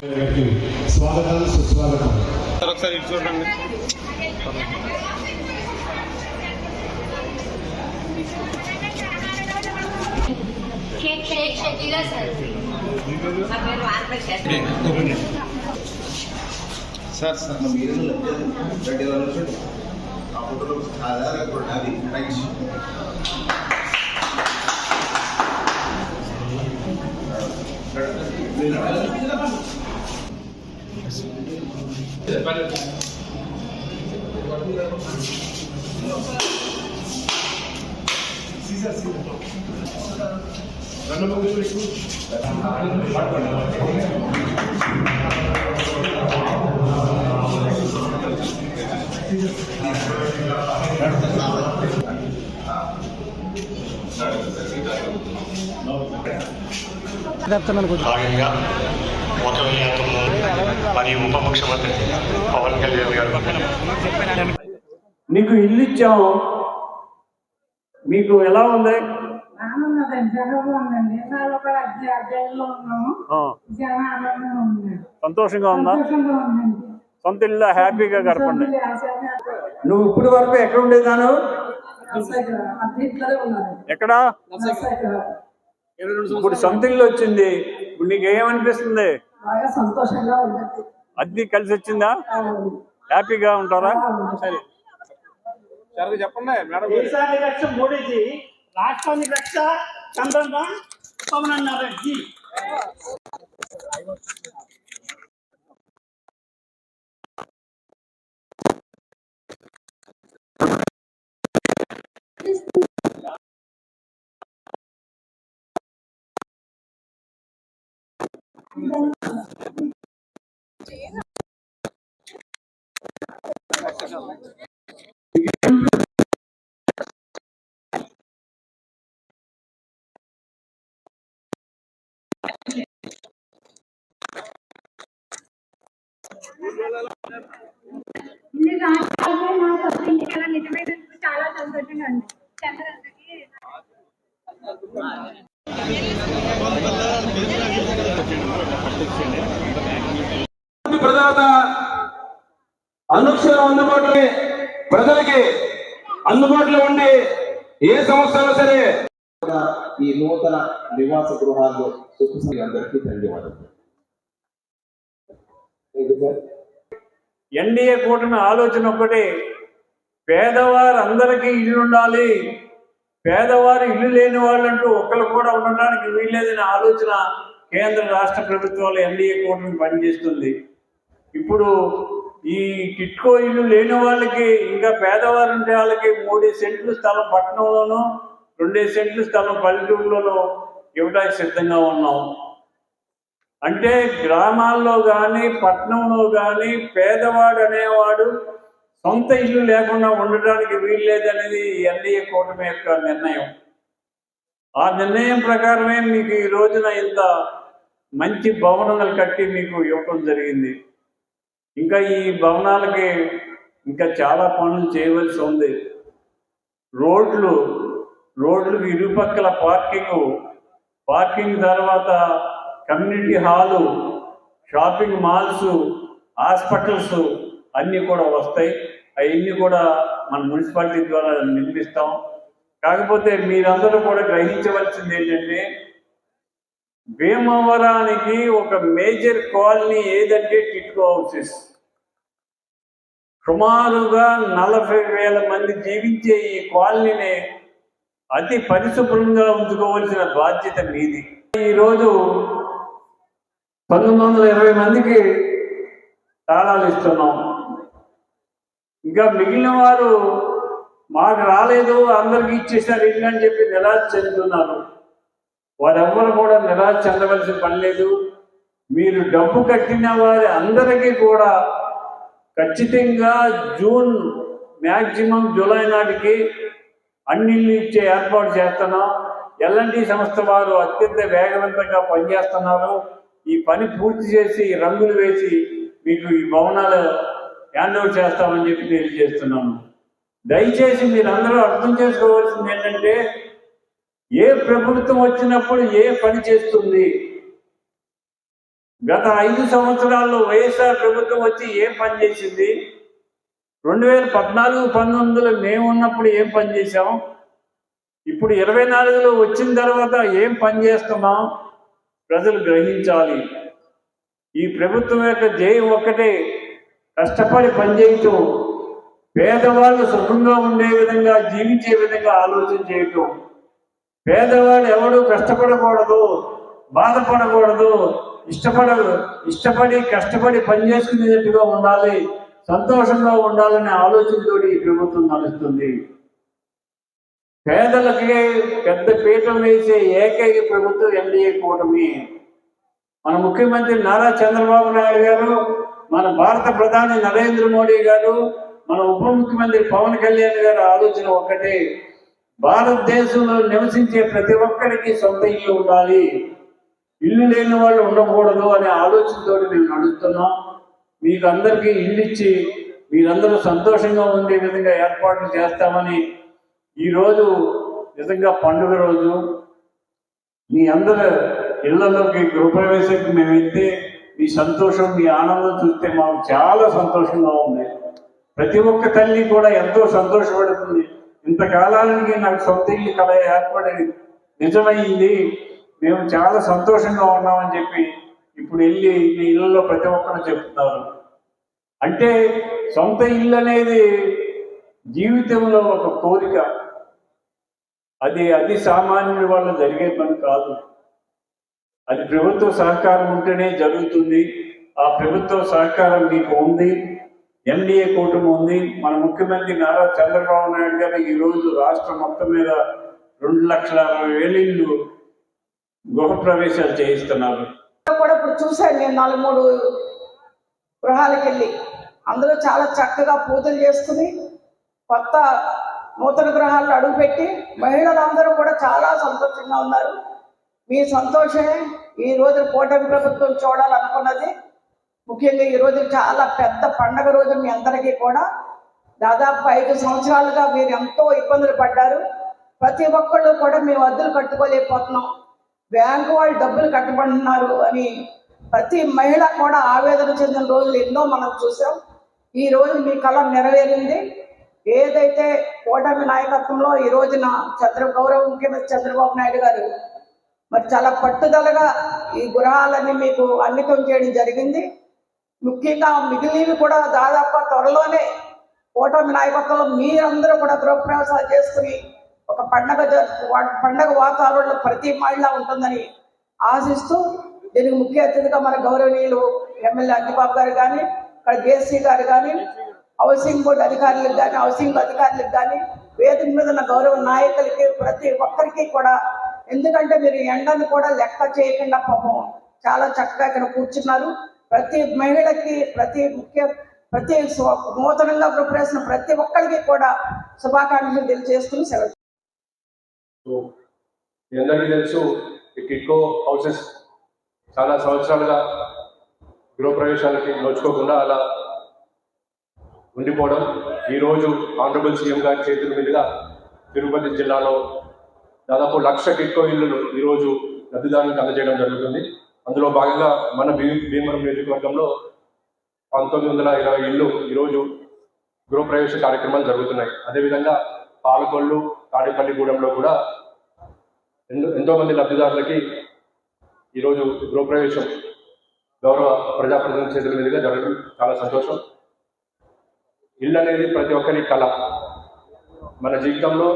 స్వాగతం సుస్వాగతం. ఒకసారి చూడండి. సార్ సార్ భాగంగా 1,9 మరియు ఉప ముఖ్యమంత్రి పవన్ కళ్యాణ్ గారు మీకు ఇల్లు ఇచ్చాము, మీకు ఎలా ఉంది? సంతోషంగా ఉందా? సొంత ఇల్లు హ్యాపీగా గడపండి. నువ్వు ఇప్పుడు వరకు ఎక్కడ ఉండేదాను? ఎక్కడ? ఇప్పుడు సొంత ఇల్లు వచ్చింది, ఇప్పుడు నీకు ఏమనిపిస్తుంది? సంతోషంగా ఉంది. అద్దె కలిసి వచ్చిందా? హ్యాపీగా ఉంటారా? సరే చెప్పండి మేడం. దేశానికి రక్ష మోడీజీ, రాష్ట్రానికి రక్ష చంద్రబాబు పవన్ అన్నారెడ్డి. చాలా సంతోషంగా ఉంది. ప్రదాత అనుక్షణం అందుబాటులో ప్రజలకి అందుబాటులో ఉండి ఏ సమస్యలో సరే ఈ నూతన నివాస గృహాల్లో అందరికీ ధన్యవాదాలు. ఎన్డీఏ కూటమి ఆలోచన ఒకటి, పేదవారు అందరికీ ఇల్లు ఉండాలి, పేదవారు ఇల్లు లేని వాళ్ళంటూ ఒక్కరు కూడా ఉండడానికి వీల్లేదనే ఆలోచన కేంద్ర రాష్ట్ర ప్రభుత్వాలు ఎన్డీఏ కూటమి పనిచేస్తుంది. ఇప్పుడు ఈ టిట్కో ఇల్లు లేని వాళ్ళకి, ఇంకా పేదవారు ఉండే వాళ్ళకి 3 సెంట్లు స్థలం పట్టణంలోనూ 2 సెంట్లు స్థలం పల్లెటూరులోనూ ఇవ్వడానికి సిద్ధంగా ఉన్నాం. అంటే గ్రామాల్లో కానీ పట్టణంలో కానీ పేదవాడు అనేవాడు సొంత ఇల్లు లేకుండా ఉండటానికి వీల్లేదనేది ఎన్డీఏ కూటమి యొక్క నిర్ణయం. ఆ నిర్ణయం ప్రకారమే మీకు ఈ రోజున ఇంత మంచి భవనాలు కట్టి మీకు ఇవ్వటం జరిగింది. ఇంకా ఈ భవనాలకి ఇంకా చాలా పనులు చేయవలసి ఉంది. రోడ్లకు ఇరుపక్కల పార్కింగ్ తర్వాత community hall, shopping malls, hospitals అన్నీ కూడా వస్తాయి. అవన్నీ కూడా మన మున్సిపాలిటీ ద్వారా నిర్మిస్తాం. కాకపోతే మీరందరూ కూడా గ్రహించవలసింది ఏంటంటే, భీమవరానికి ఒక మేజర్ కాలనీ ఏదంటే టిట్కో హౌసెస్. సుమారుగా 40,000 మంది జీవించే ఈ కాలనీని అతి పరిశుభ్రంగా ఉంచుకోవాల్సిన బాధ్యత మీది. ఈరోజు 1920 మందికి తాళాలు ఇస్తున్నాం. ఇంకా మిగిలిన వారు మాకు రాలేదు, అందరికీ ఇచ్చేసారు ఇల్లు అని చెప్పి నిరాశ చెందుతున్నారు. వారెవ్వరు కూడా నిరాశ చెందవలసిన పని లేదు. మీరు డబ్బు కట్టిన వారి అందరికీ కూడా ఖచ్చితంగా జూన్ మ్యాక్సిమం జూలై నాటికి అన్ని ఇల్లు ఇచ్చే ఏర్పాటు చేస్తున్నాం. ఎల్ఎన్టీ సంస్థ వారు అత్యంత వేగవంతంగా పనిచేస్తున్నారు. ఈ పని పూర్తి చేసి రంగులు వేసి మీకు ఈ భవనాలు హ్యాండ్ ఓవర్ చేస్తామని చెప్పి తెలియజేస్తున్నాను. దయచేసి మీరందరూ అర్థం చేసుకోవాల్సింది ఏంటంటే, ఏ ప్రభుత్వం వచ్చినప్పుడు ఏ పని చేస్తుంది, గత 5 సంవత్సరాల్లో వైఎస్ఆర్ ప్రభుత్వం వచ్చి ఏం పని చేసింది? 2014-19లో మేము ఉన్నప్పుడు ఏం పని చేశాం? ఇప్పుడు 24లో వచ్చిన తర్వాత ఏం పని చేస్తున్నాం? ప్రజలు గ్రహించాలి. ఈ ప్రభుత్వం యొక్క ధ్యేయం ఒక్కటే, కష్టపడి పనిచేయటం, పేదవాళ్ళు సుఖంగా ఉండే విధంగా, జీవించే విధంగా ఆలోచన చేయటం. పేదవాడు ఎవడు కష్టపడకూడదు, బాధపడకూడదు, ఇష్టపడి కష్టపడి పనిచేసుకునేటట్టుగా ఉండాలి, సంతోషంగా ఉండాలనే ఆలోచనతో ఈ ప్రభుత్వం నడుస్తుంది. పేదలకి పెద్ద పీఠం వేసే ఏకైక ప్రభుత్వం ఎన్డీఏ కూటమి. మన ముఖ్యమంత్రి నారా చంద్రబాబు నాయుడు గారు, మన భారత ప్రధాని నరేంద్ర మోడీ గారు, మన ఉప ముఖ్యమంత్రి పవన్ కళ్యాణ్ గారు ఆలోచన ఒక్కటే, భారతదేశంలో నివసించే ప్రతి ఒక్కరికి సొంత ఇల్లు ఉండాలి, ఇల్లు లేని వాళ్ళు ఉండకూడదు అనే ఆలోచనతో మేము నడుస్తున్నాం. మీకు అందరికీ ఇల్లు ఇచ్చి మీరందరూ సంతోషంగా ఉండే విధంగా ఏర్పాట్లు చేస్తామని, ఈరోజు నిజంగా పండుగ రోజు మీ అందరి ఇళ్లలోకి గృహప్రవేశంకి మేము వెళ్తే మీ సంతోషం, మీ ఆనందం చూస్తే మాకు చాలా సంతోషంగా ఉంది. ప్రతి ఒక్క తల్లి కూడా ఎంతో సంతోషపడుతుంది. ఇంతకాలానికి నాకు సొంత ఇల్లు కళ ఏర్పడి నిజమైంది, మేము చాలా సంతోషంగా ఉన్నామని చెప్పి ఇప్పుడు వెళ్ళి మీ ఇళ్లలో ప్రతి ఒక్కరు చెప్తున్నారు. అంటే సొంత ఇల్లు అనేది జీవితంలో ఒక కోరిక, అది సామాన్యుడి వల్ల జరిగే పని కాదు. అది ప్రభుత్వ సహకారం ఉంటేనే జరుగుతుంది. ఆ ప్రభుత్వ సహకారం మీకు ఉంది, ఎన్డీఏ కూటమి ఉంది. మన ముఖ్యమంత్రి నారా చంద్రబాబు నాయుడు గారు ఈరోజు రాష్ట్రం మొత్తం మీద 2,60,000 ఇళ్ళు గృహప్రవేశాలు చేయిస్తున్నారు. కూడా ఇప్పుడు చూశాను నేను 4-3 గృహాలకు వెళ్ళి, అందరూ చాలా చక్కగా పూజలు చేసుకుని కొత్త నూతన గృహాల్లో అడుగుపెట్టి మహిళలందరూ కూడా చాలా సంతోషంగా ఉన్నారు. మీ సంతోషమే ఈ రోజు కూటమి ప్రభుత్వం చూడాలనుకున్నది. ముఖ్యంగా ఈ రోజు చాలా పెద్ద పండగ రోజు మీ అందరికీ కూడా. దాదాపు 5 సంవత్సరాలుగా మీరు ఎంతో ఇబ్బందులు పడ్డారు. ప్రతి ఒక్కళ్ళు కూడా మేము అద్దెలు కట్టుకోలేకపోతున్నాం, బ్యాంకు వాళ్ళు డబ్బులు కట్టబడుతున్నారు అని ప్రతి మహిళ కూడా ఆవేదన చెందిన రోజులు ఎన్నో మనం చూసాం. ఈ రోజు మీ కళ నెరవేరింది. ఏదైతే కూటమి నాయకత్వంలో ఈ రోజున గౌరవ ముఖ్యమంత్రి చంద్రబాబు నాయుడు గారు మరి చాలా పట్టుదలగా ఈ గృహాలన్నీ మీకు అంకితం చేయడం జరిగింది. ముఖ్యంగా మిగిలినవి కూడా దాదాపు త్వరలోనే కూటమి నాయకత్వంలో మీరందరూ కూడా గృహప్రవేశాలు చేసుకుని ఒక పండగ వాతావరణంలో ప్రతి మహిళ ఉంటుందని ఆశిస్తూ, దీనికి ముఖ్య అతిథిగా మన గౌరవనీయులు ఎమ్మెల్యే అగ్గిబాబు గారు కానీ, ఇక్కడ జేసీ గారు కానీ, హౌసింగ్ బోర్డు అధికారులకు కానీ, హౌసింగ్ అధికారులకు కానీ, వేదిక మీద ఉన్న గౌరవ నాయకులకి ప్రతి ఒక్కరికి కూడా, ఎందుకంటే మీరు ఎండను కూడా లెక్క చేయకుండా పాపం చాలా చక్కగా ఇక్కడ కూర్చున్నారు. ప్రతి మహిళకి ప్రతి నూతనంగా ప్రిపరేషన్ ప్రతి ఒక్కరికి కూడా శుభాకాంక్షలు తెలియజేసుకుని సెలవు. మీ అందరికీ తెలుసు, ఈ కిట్కో హౌసెస్ చాలా సంవత్సరాలుగా గృహప్రవేశాలకి నోచుకోకుండా అలా ఉండిపోవడం, ఈరోజు ఆనరబుల్ సీఎం గారి చేతుల మీదుగా తిరుపతి జిల్లాలో దాదాపు 1,00,000 కిట్కో ఇళ్లను ఈరోజు లబ్ధిదారులకు అందజేయడం జరుగుతుంది. అందులో భాగంగా మన భీమవరం నియోజకవర్గంలో 1920 ఇళ్ళు ఈరోజు గృహప్రవేశ కార్యక్రమాలు జరుగుతున్నాయి. అదేవిధంగా పాలకొల్లు, తాడేపల్లిగూడెంలో కూడా ఎంతోమంది లబ్ధిదారులకి ఈరోజు గృహప్రవేశం గౌరవ ప్రజాప్రతినిధుల చేతుల మీదుగా జరగడం చాలా సంతోషం. ఇల్లు అనేది ప్రతి ఒక్కరి కళ. మన జీవితంలో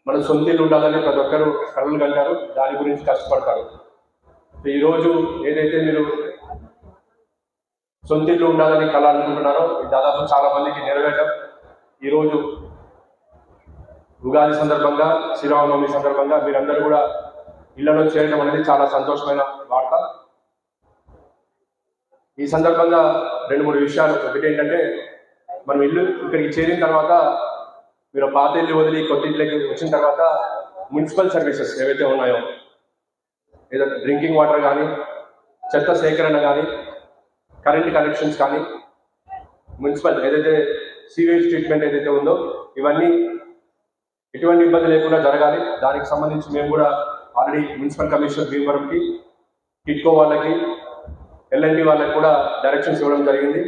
మన సొంత ఇల్లు ఉండాలని ప్రతి ఒక్కరు కళలు కంటారు, దాని గురించి కష్టపడతారు. ఈరోజు ఏదైతే మీరు సొంత ఇల్లు ఉండాలని కళ అనుకుంటున్నారో దాదాపు చాలా మందికి నెరవేరడం ఈరోజు ఉగాది సందర్భంగా, శ్రీరామనవమి సందర్భంగా మీరందరూ కూడా ఇళ్లలో చేరడం అనేది చాలా సంతోషమైన వార్త. ఈ సందర్భంగా 2-3 విషయాలు. ఒకటి ఏంటంటే, మనం ఇల్లు ఇక్కడికి చేరిన తర్వాత మీరు పాత ఇల్లు వదిలి కొత్త ఇళ్ళకి వచ్చిన తర్వాత మున్సిపల్ సర్వీసెస్ ఏవైతే ఉన్నాయో, ఏదో డ్రింకింగ్ వాటర్ కానీ, చెత్త సేకరణ కానీ, కరెంట్ కనెక్షన్స్ కానీ, మున్సిపల్ ఏదైతే సీవేజ్ ట్రీట్మెంట్ ఏదైతే ఉందో ఇవన్నీ ఎటువంటి ఇబ్బంది లేకుండా జరగాలి. దానికి సంబంధించి మేము కూడా ఆల్రెడీ మున్సిపల్ కమిషనర్ భీమవరంకి, కిట్కో వాళ్ళకి, ఎల్ఎన్టీ వాళ్ళకి కూడా డైరెక్షన్స్ ఇవ్వడం జరిగింది.